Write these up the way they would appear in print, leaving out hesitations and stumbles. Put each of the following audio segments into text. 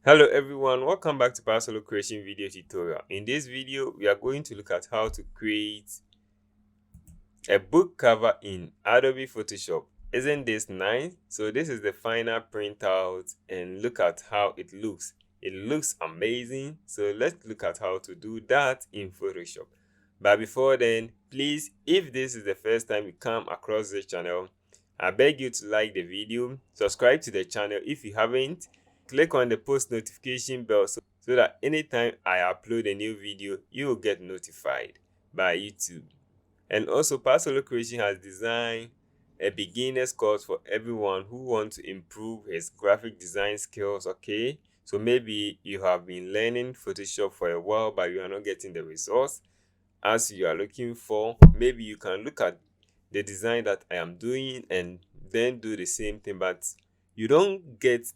Hello everyone, welcome back to Parasolo Creation video tutorial. In this video, we are going to look at how to create a book cover in Adobe Photoshop. Isn't this nice? So this is the final printout and look at how it looks. It looks amazing. So let's look at how to do that in Photoshop. But before then, please, if this is the first time you come across this channel, I beg you to like the video, subscribe to the channel if you haven't, click on the post notification bell so that anytime I upload a new video, you will get notified by YouTube. And also, Paasolo Creation has designed a beginner's course for everyone who wants to improve his graphic design skills, okay? So maybe you have been learning Photoshop for a while, but you are not getting the results as you are looking for. Maybe you can look at the design that I am doing and then do the same thing, but you don't get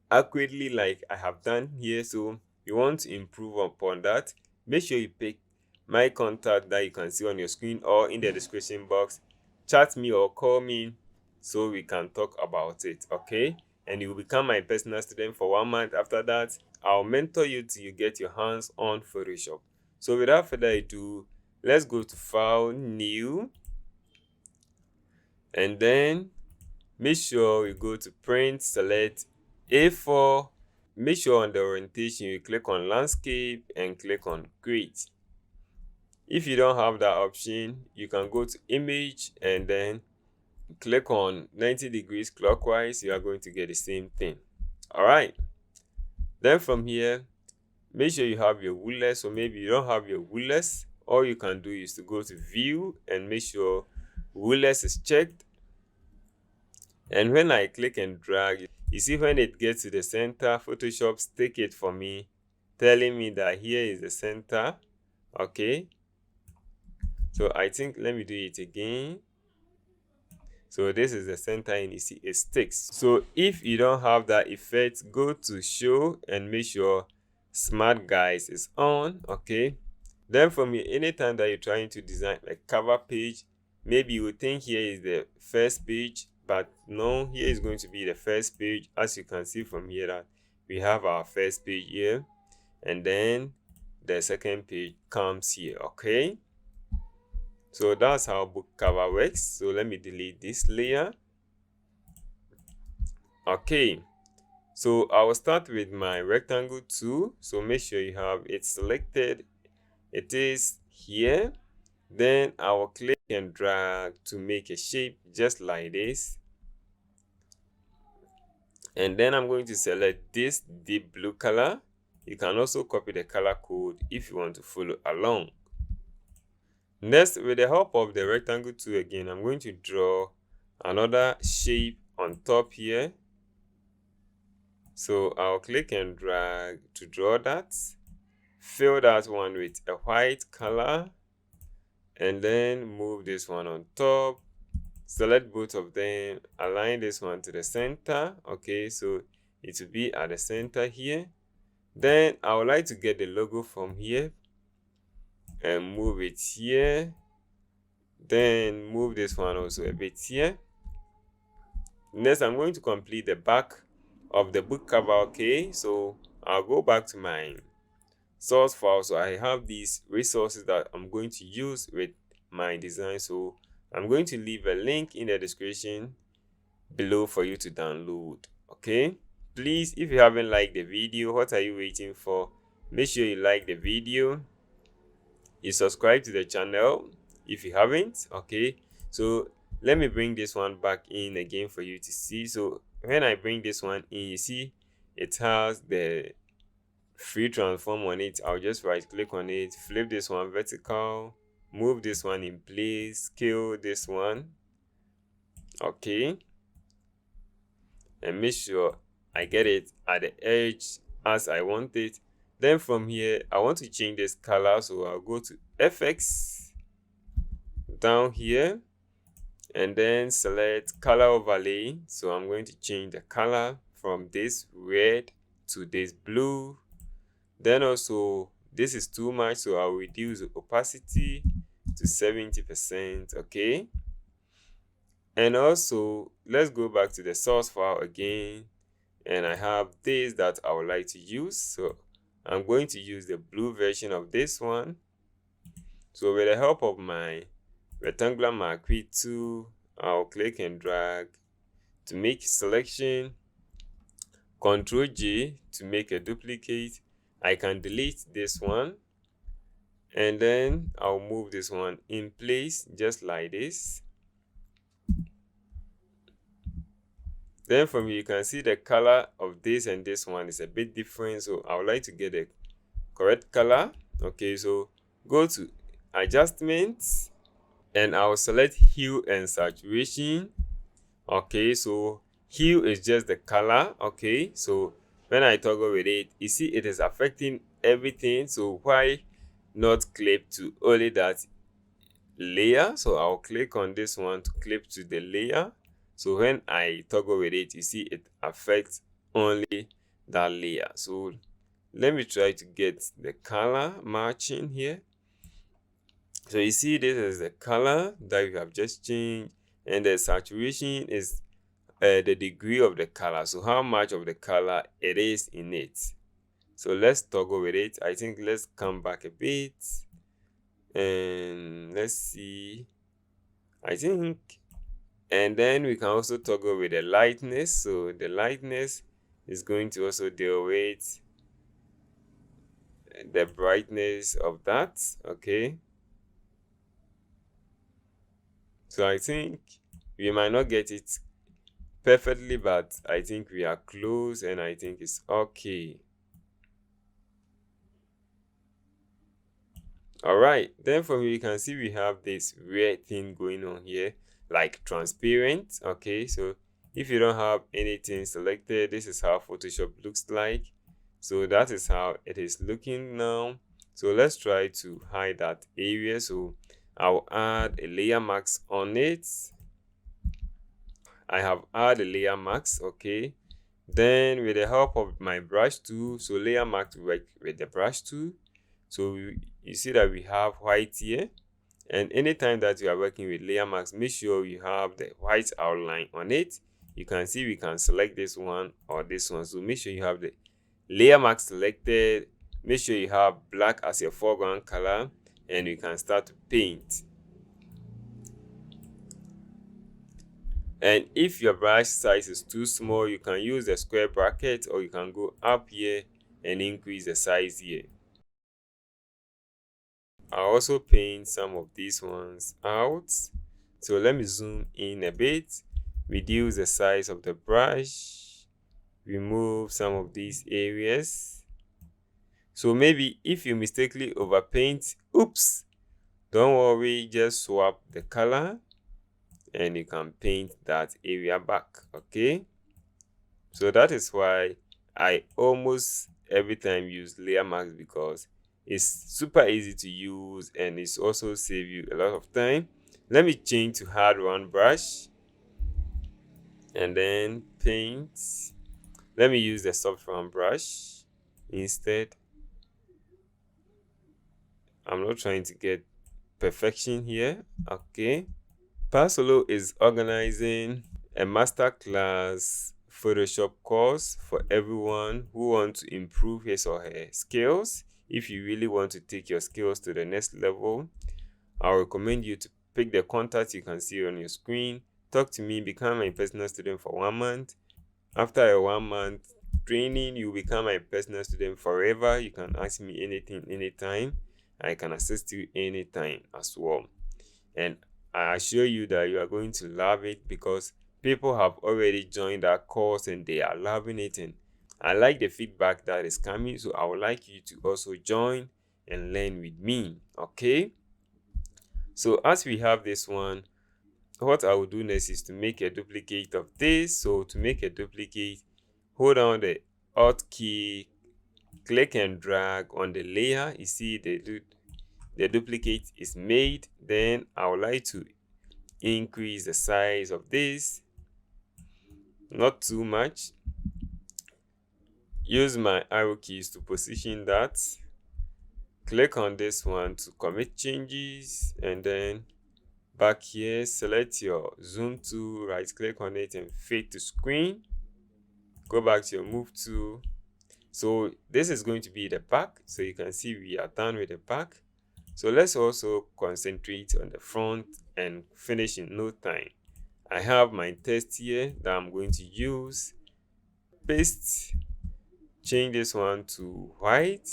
accurately like I have done here. So you want to improve upon that. Make sure you pick my contact that you can see on your screen or in the description box. Chat me or call me so we can talk about it, okay? And you will become my personal student for 1 month. After that, I'll mentor you till you get your hands on Photoshop. So without further ado, let's go to File, New, and then make sure you go to Print, select A4. Make sure on the orientation you click on Landscape and click on Create. If you don't have that option, you can go to Image and then click on 90 degrees clockwise. You are going to get the same thing. All right. Then from here, make sure you have your rulers. So maybe you don't have your rulers. All you can do is to go to View and make sure rulers is checked. And when I click and drag, you see when it gets to the center, Photoshop stick it for me, telling me that here is the center. Okay. So I think, let me do it again. So this is the center and you see it sticks. So if you don't have that effect, go to Show and make sure Smart Guys is on. Okay. Then from here, anytime that you're trying to design a cover page, maybe you would think here is the first page, but no, here is going to be the first page. As you can see from here that we have our first page here, and then the second page comes here, okay? So that's how book cover works. So let me delete this layer. Okay, so I will start with my rectangle tool. So make sure you have it selected. It is here. Then I will click and drag to make a shape just like this. And then I'm going to select this deep blue color. You can also copy the color code if you want to follow along. Next, with the help of the rectangle tool again, I'm going to draw another shape on top here. So I'll click and drag to draw that. Fill that one with a white color. And then move this one on top. Select both of them, align this one to the center. Okay, so it will be at the center here. Then I would like to get the logo from here and move it here. Then move this one also a bit here. Next, I'm going to complete the back of the book cover. Okay, so I'll go back to my source file. So I have these resources that I'm going to use with my design. So I'm going to leave a link in the description below for you to download. Okay, please, if you haven't liked the video, what are you waiting for? Make sure you like the video, you subscribe to the channel if you haven't. Okay, so let me bring this one back in again for you to see. So when I bring this one in, you see it has the free transform on it. I'll just right click on it, flip this one vertical, move this one in place, scale this one. Okay, and make sure I get it at the edge as I want it. Then from here, I want to change this color, so I'll go to FX down here and then select color overlay. So I'm going to change the color from this red to this blue. Then also, this is too much, so I'll reduce the opacity to 70%. Okay, and also let's go back to the source file again and I have this that I would like to use. So I'm going to use the blue version of this one. So with the help of my rectangular marquee tool, I'll click and drag to make selection. Ctrl J to make a duplicate. I can delete this one, and then I'll move this one in place just like this. Then from here you can see the color of this and this one is a bit different, so I would like to get the correct color. Okay, so go to adjustments and I'll select hue and saturation. Okay, so hue is just the color. Okay, so when I toggle with it, you see it is affecting everything. So why not clip to only that layer? So I'll click on this one to clip to the layer. So when I toggle with it, you see it affects only that layer. So let me try to get the color matching here. So you see this is the color that we have just changed, and the saturation is the degree of the color, so how much of the color it is in it. So let's toggle with it. I think let's come back a bit and let's see. I think, and then we can also toggle with the lightness. So the lightness is going to also deal with the brightness of that. Okay, so I think we might not get it perfectly, but I think we are close and I think it's okay. All right, then from here you can see we have this weird thing going on here, like transparent. Okay, so if you don't have anything selected, this is how Photoshop looks like. So that is how it is looking now. So let's try to hide that area. So I'll add a layer mask on it. I have added a layer mask. Okay, then with the help of my brush tool, so layer mask work with the brush tool. So you see that we have white here, and anytime that you are working with layer mask, make sure you have the white outline on it. You can see we can select this one or this one, so make sure you have the layer mask selected. Make sure you have black as your foreground color, and you can start to paint. And if your brush size is too small, you can use the square bracket, or you can go up here and increase the size here. I'll also paint some of these ones out. So let me zoom in a bit, reduce the size of the brush, remove some of these areas. So maybe if you mistakenly overpaint, oops, don't worry, just swap the color and you can paint that area back. Okay, so that is why I almost every time use layer mask, because it's super easy to use and it's also save you a lot of time. Let me change to hard round brush and then paint. Let me use the soft round brush instead. I'm not trying to get perfection here. Okay, Paasolo is organizing a masterclass Photoshop course for everyone who wants to improve his or her skills. If you really want to take your skills to the next level, I recommend you to pick the contact you can see on your screen. Talk to me, become a personal student for 1 month. After a 1 month training, you become a personal student forever. You can ask me anything, anytime. I can assist you anytime as well. And I assure you that you are going to love it, because people have already joined that course and they are loving it, and I like the feedback that is coming. So I would like you to also join and learn with me. Okay, so as we have this one, what I will do next is to make a duplicate of this. So to make a duplicate, hold down the Alt key, click and drag on the layer. You see the duplicate is made. Then I would like to increase the size of this, not too much. Use my arrow keys to position that. Click on this one to commit changes, and then back here select your zoom tool, right click on it and fade to screen. go back to your move tool. So this is going to be the back. So you can see we are done with the back. So let's also concentrate on the front and finish in no time. I have my text here that I'm going to use. Paste, change this one to white,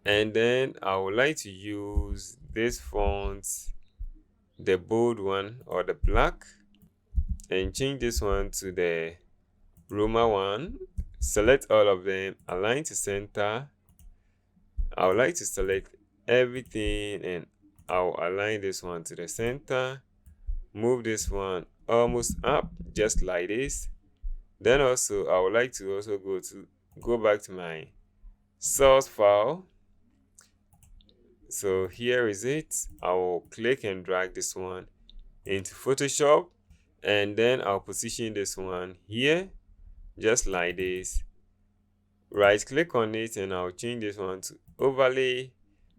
and then I would like to use this font, the bold one or the black, and change this one to the Roma one. Select all of them, align to center. I would like to select everything and I'll align this one to the center. Move this one almost up, just like this. Then also I would like to also go back to my source file. So here is it. I will click and drag this one into Photoshop, and then I'll position this one here, just like this. Right click on it and I'll change this one to overlay,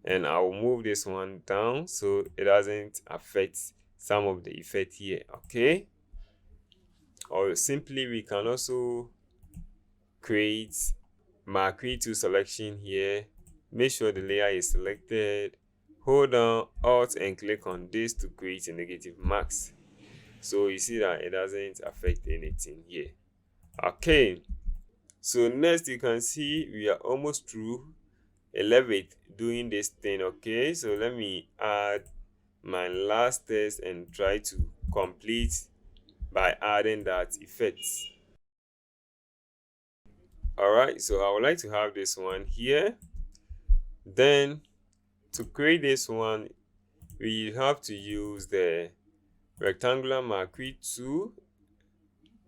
and I'll move this one down so it doesn't affect some of the effect here. Okay, or simply we can also create create to selection here. Make sure the layer is selected, hold down Alt and click on this to create a negative mask. So you see that it doesn't affect anything here. Okay, so next you can see we are almost through. I love it doing this thing. Okay, so let me add my last test and try to complete by adding that effect. All right, so I would like to have this one here. Then to create this one, we have to use the rectangular marquee tool,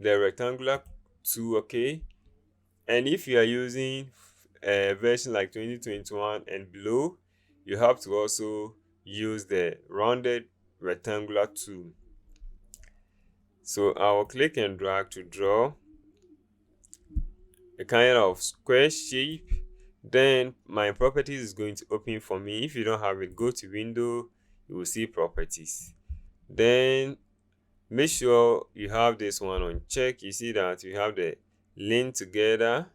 okay. And if you are using a version like 2021 and below, you have to also use the rounded rectangular tool. So I will click and drag to draw a kind of square shape. Then my properties is going to open for me. If you don't have it, go to window, you will see properties. Then make sure you have this one on check. You see that you have the link together.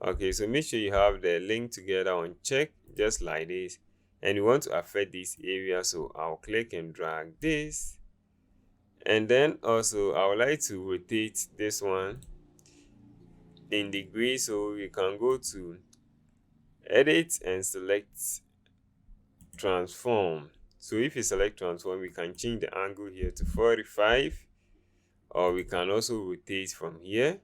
Okay, so make sure you have the link together on check, just like this. And you want to affect this area, so I'll click and drag this. And then also I would like to rotate this one in degrees, so we can go to edit and select transform. So if you select transform, we can change the angle here to 45, or we can also rotate from here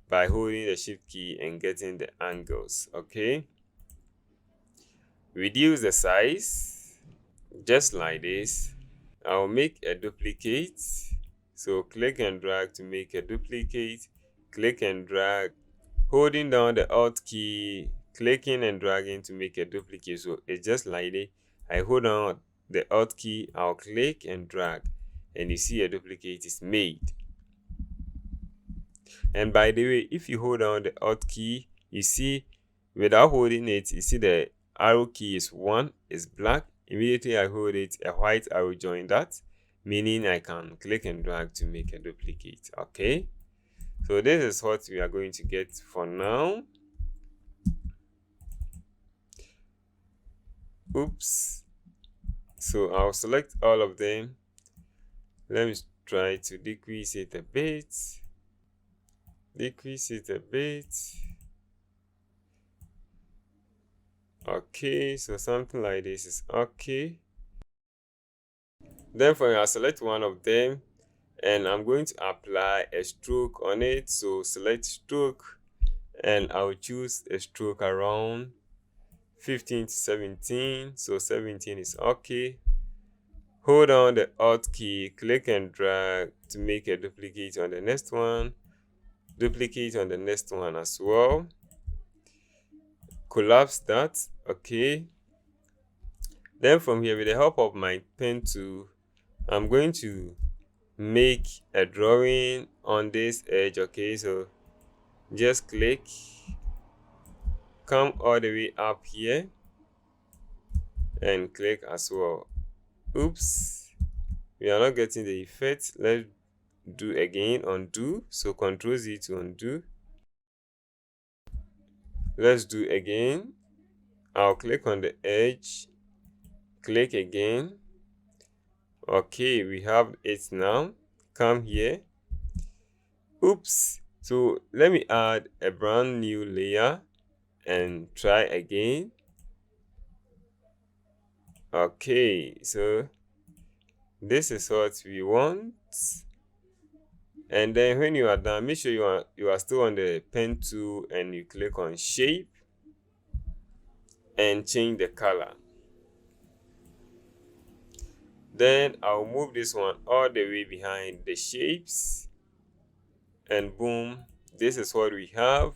by holding the shift key and getting the angles. Okay, reduce the size, just like this. I'll make a duplicate, so click and drag to make a duplicate. Click and drag, holding down the Alt key, clicking and dragging to make a duplicate. So it's just like this. I hold down the Alt key, I'll click and drag, and you see a duplicate is made. And by the way, if you hold down the Alt key, you see without holding it, you see the arrow key is 1, is black. Immediately I hold it, a white arrow join that, meaning I can click and drag to make a duplicate. Okay, so this is what we are going to get for now. Oops. So I'll select all of them. Let me try to decrease it a bit. Decrease it a bit. Okay, so something like this is okay. Then I'll select one of them and I'm going to apply a stroke on it. So select stroke and I'll choose a stroke around 15 to 17. So 17 is okay. Hold down the Alt key, click and drag to make a duplicate on the next one. Duplicate on the next one as well. Collapse that. Okay. Then from here, with the help of my pen tool, I'm going to make a drawing on this edge. Okay, so just click, come all the way up here and click as well. Oops, we are not getting the effect. Let's do again, undo. So Ctrl Z to undo. Let's do again. I'll click on the edge, click again. Okay, we have it now. Come here. Oops. So let me add a brand new layer and try again. Okay, so this is what we want. And then when you are done, make sure you are still on the pen tool and you click on shape and change the color. Then I'll move this one all the way behind the shapes, and boom, this is what we have.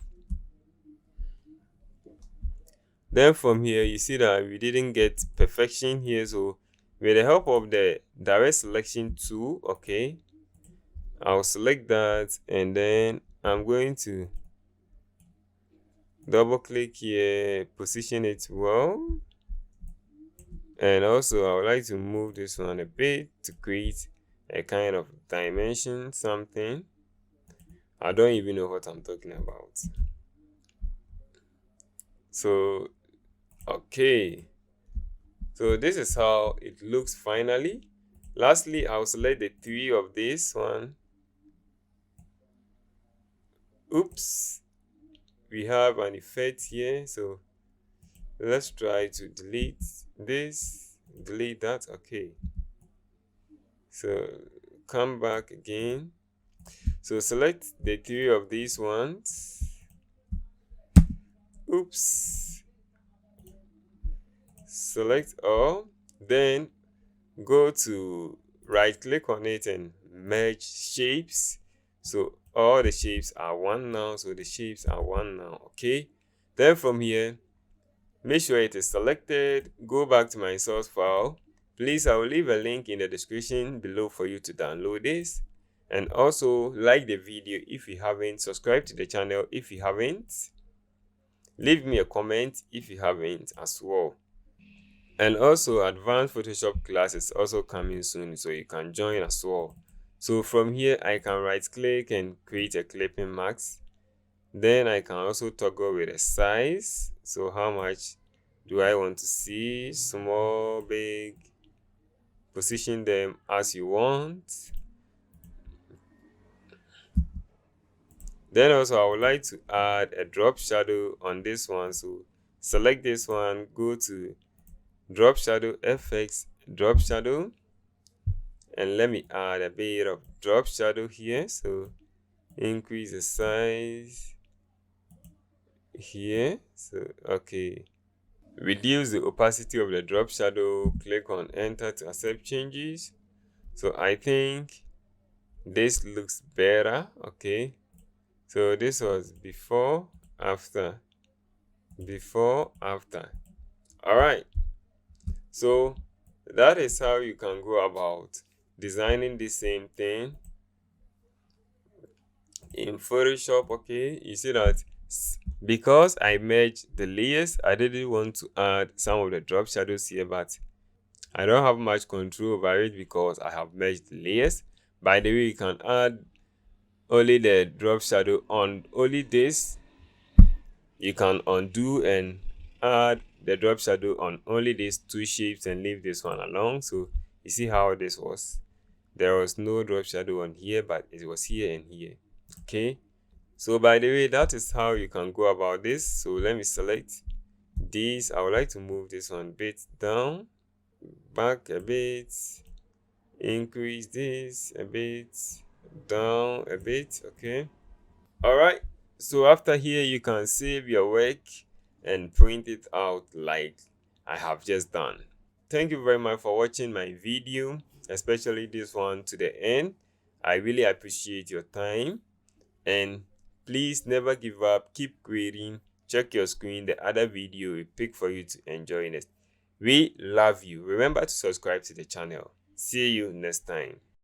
Then from here, you see that we didn't get perfection here, so with the help of the direct selection tool, okay, I'll select that, and then I'm going to double click here, position it well. And also I would like to move this one a bit to create a kind of dimension, something. I don't even know what I'm talking about. So okay, so this is how it looks finally. Lastly, I'll select the three of this one. Oops, we have an effect here, so let's try to delete this, delete that. Okay, so come back again. So select the three of these ones. Oops, select all, then go to right click on it and merge shapes. So all the shapes are one now, so the shapes are one now. Okay, then from here, make sure it is selected. Go back to my source file. Please, I will leave a link in the description below for you to download this. And also like the video if you haven't, subscribe to the channel if you haven't, leave me a comment if you haven't as well. And also advanced Photoshop class is also coming soon, so you can join as well. So from here I can right click and create a clipping mask. Then I can also toggle with a size. So how much do I want to see? Small, big, position them as you want. Then also I would like to add a drop shadow on this one. So select this one, go to drop shadow effects, drop shadow, and let me add a bit of drop shadow here. So increase the size here. So okay, reduce the opacity of the drop shadow, click on enter to accept changes. So I think this looks better. Okay, so this was before, after, before, after. All right, so that is how you can go about designing the same thing in Photoshop. Okay, you see that because I merged the layers, I didn't want to add some of the drop shadows here, but I don't have much control over it because I have merged the layers. By the way, you can add only the drop shadow on only this. You can undo and add the drop shadow on only these two shapes and leave this one alone. So you see how this was. There was no drop shadow on here, but it was here and here. Okay, so by the way, that is how you can go about this. So let me select this. I would like to move this one a bit down, back a bit, increase this a bit, down a bit. Okay, all right, so after here you can save your work and print it out like I have just done. Thank you very much for watching my video, especially this one to the end. I really appreciate your time, and please never give up, keep creating. Check your screen, the other video we pick for you to enjoy next. We love you. Remember to subscribe to the channel. See you next time.